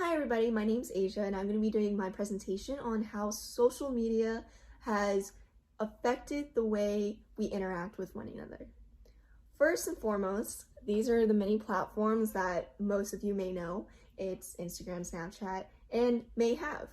Hi everybody, my name's Asia and I'm going to be doing my presentation on how social media has affected the way we interact with one another. First and foremost, these are the many platforms that most of you may know. It's Instagram, Snapchat, and may have.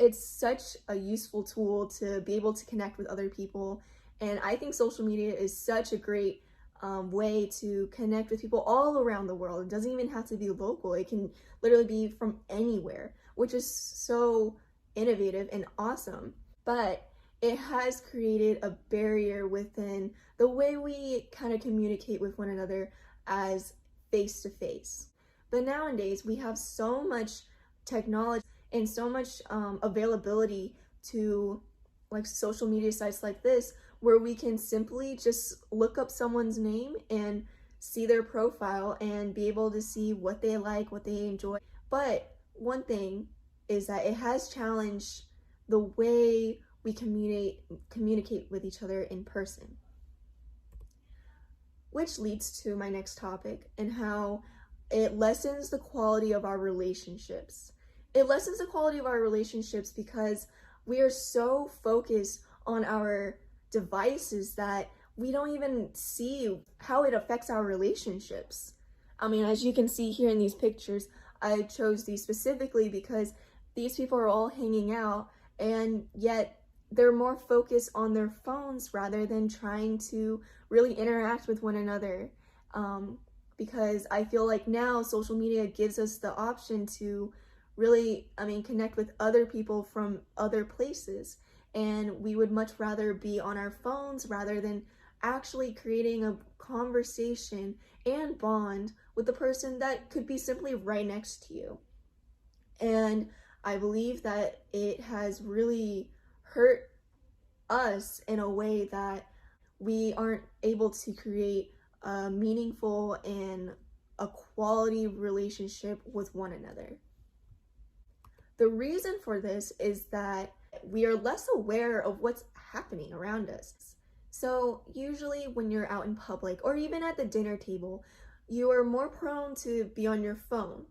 It's such a useful tool to be able to connect with other people, and I think social media is such a great way to connect with people all around the world. It doesn't even have to be local, it can literally be from anywhere, which is so innovative and awesome. But it has created a barrier within the way we kind of communicate with one another as face to face. But nowadays, we have so much technology and so much availability to like social media sites like this, where we can simply just look up someone's name and see their profile and be able to see what they like, what they enjoy. But one thing is that it has challenged the way we communicate with each other in person. Which leads to my next topic and how it lessens the quality of our relationships. It lessens the quality of our relationships because we are so focused on our devices that we don't even see how it affects our relationships. I mean, as you can see here in these pictures, I chose these specifically because these people are all hanging out, and yet they're more focused on their phones rather than trying to really interact with one another. Because I feel like now social media gives us the option to really, connect with other people from other places. And we would much rather be on our phones rather than actually creating a conversation and bond with the person that could be simply right next to you. And I believe that it has really hurt us in a way that we aren't able to create a meaningful and a quality relationship with one another. The reason for this is that we are less aware of what's happening around us. So usually when you're out in public or even at the dinner table, you are more prone to be on your phone.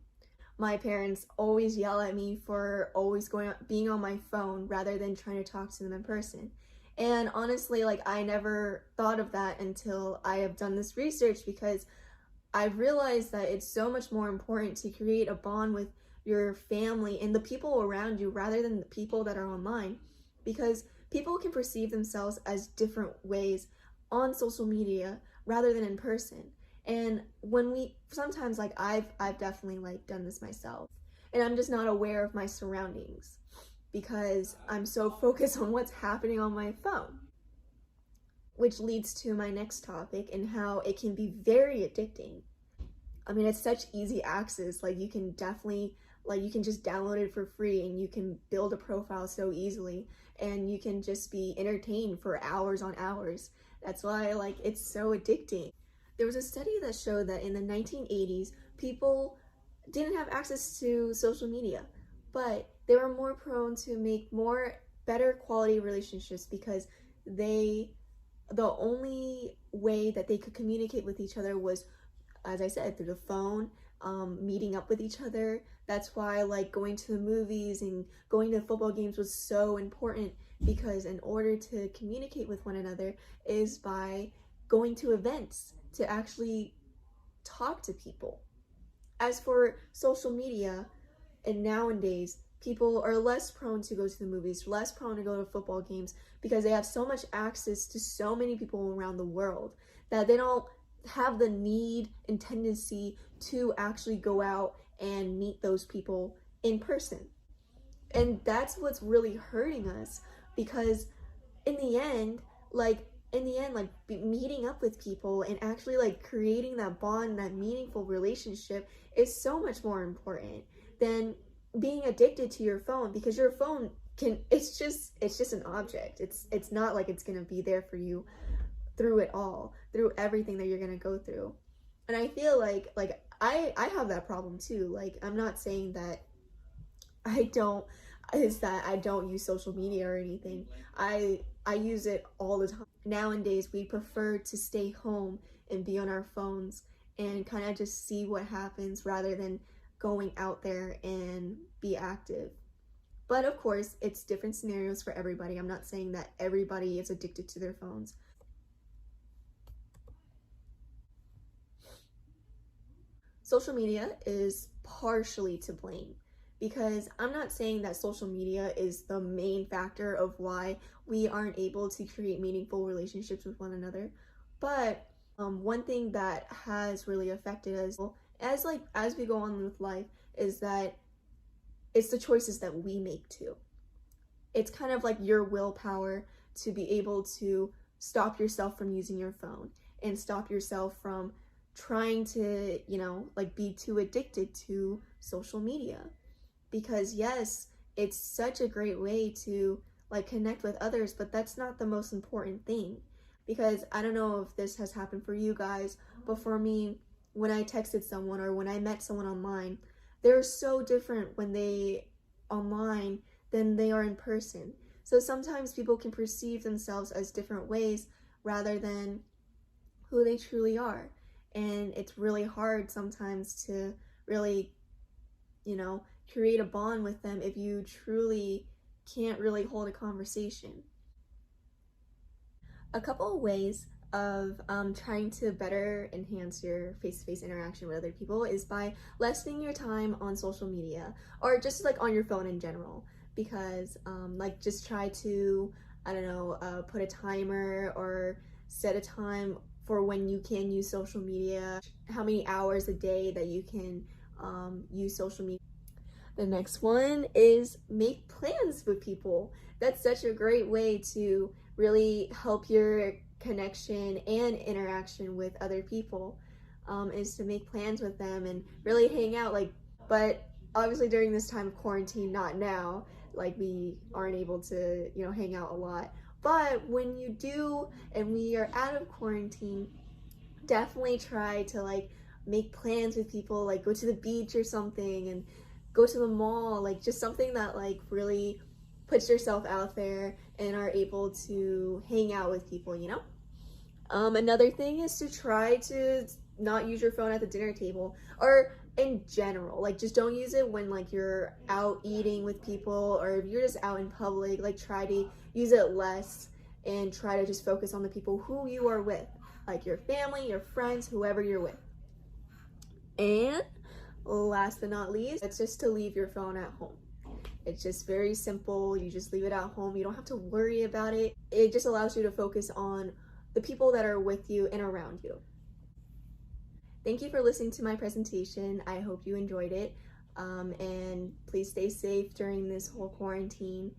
My parents always yell at me for always being on my phone rather than trying to talk to them in person. And honestly, I never thought of that until I have done this research, because I've realized that it's so much more important to create a bond with your family and the people around you rather than the people that are online, because people can perceive themselves as different ways on social media rather than in person. And when we sometimes, I've definitely done this myself, and I'm just not aware of my surroundings because I'm so focused on what's happening on my phone. Which leads to my next topic and how it can be very addicting. I mean, it's such easy access. You can definitely, you can just download it for free and you can build a profile so easily, and you can just be entertained for hours on hours. That's why, it's so addicting. There was a study that showed that in the 1980s, people didn't have access to social media, but they were more prone to make better quality relationships because the only way that they could communicate with each other was, as I said, through the phone, meeting up with each other. That's why going to the movies and going to football games was so important, because in order to communicate with one another is by going to events to actually talk to people. As for social media, and nowadays, people are less prone to go to the movies, less prone to go to football games, because they have so much access to so many people around the world that they don't have the need and tendency to actually go out and meet those people in person. And that's what's really hurting us, because in the end, meeting up with people and actually creating that bond, that meaningful relationship is so much more important than being addicted to your phone, because your phone it's just an object. It's not like it's gonna be there for you through it all, through everything that you're gonna go through. And I feel I have that problem too. I'm not saying that I don't is that I don't use social media or anything. I use it all the time. Nowadays, we prefer to stay home and be on our phones and kind of just see what happens rather than going out there and be active. But of course, it's different scenarios for everybody. I'm not saying that everybody is addicted to their phones. Social media is partially to blame because I'm not saying that social media is the main factor of why we aren't able to create meaningful relationships with one another. But one thing that has really affected us as we go on with life is that it's the choices that we make too. It's kind of like your willpower to be able to stop yourself from using your phone and stop yourself from trying to, like be too addicted to social media. Because yes, it's such a great way to like connect with others, but that's not the most important thing. Because I don't know if this has happened for you guys, but for me, when I texted someone or when I met someone online, they're so different when they online than they are in person. So sometimes people can perceive themselves as different ways rather than who they truly are. And it's really hard sometimes to really, create a bond with them if you truly can't really hold a conversation. A couple of ways of trying to better enhance your face-to-face interaction with other people is by lessening your time on social media or just like on your phone in general, because like just try to, I don't know, put a timer or set a time for when you can use social media, how many hours a day that you can use social media. The next one is make plans with people. That's such a great way to really help your connection and interaction with other people, is to make plans with them and really hang out. But obviously during this time of quarantine, not now, like we aren't able to, hang out a lot. But when you do and we are out of quarantine, definitely try to like make plans with people, like go to the beach or something and go to the mall, like just something that like really puts yourself out there and are able to hang out with people, Another thing is to try to not use your phone at the dinner table or in general. Like just don't use it when like you're out eating with people or if you're just out in public. Like try to use it less and try to just focus on the people who you are with, like your family, your friends, whoever you're with. And last but not least, it's just to leave your phone at home. It's just very simple. You just leave it at home. You don't have to worry about it. It just allows you to focus on the people that are with you and around you. Thank you for listening to my presentation. I hope you enjoyed it. And please stay safe during this whole quarantine.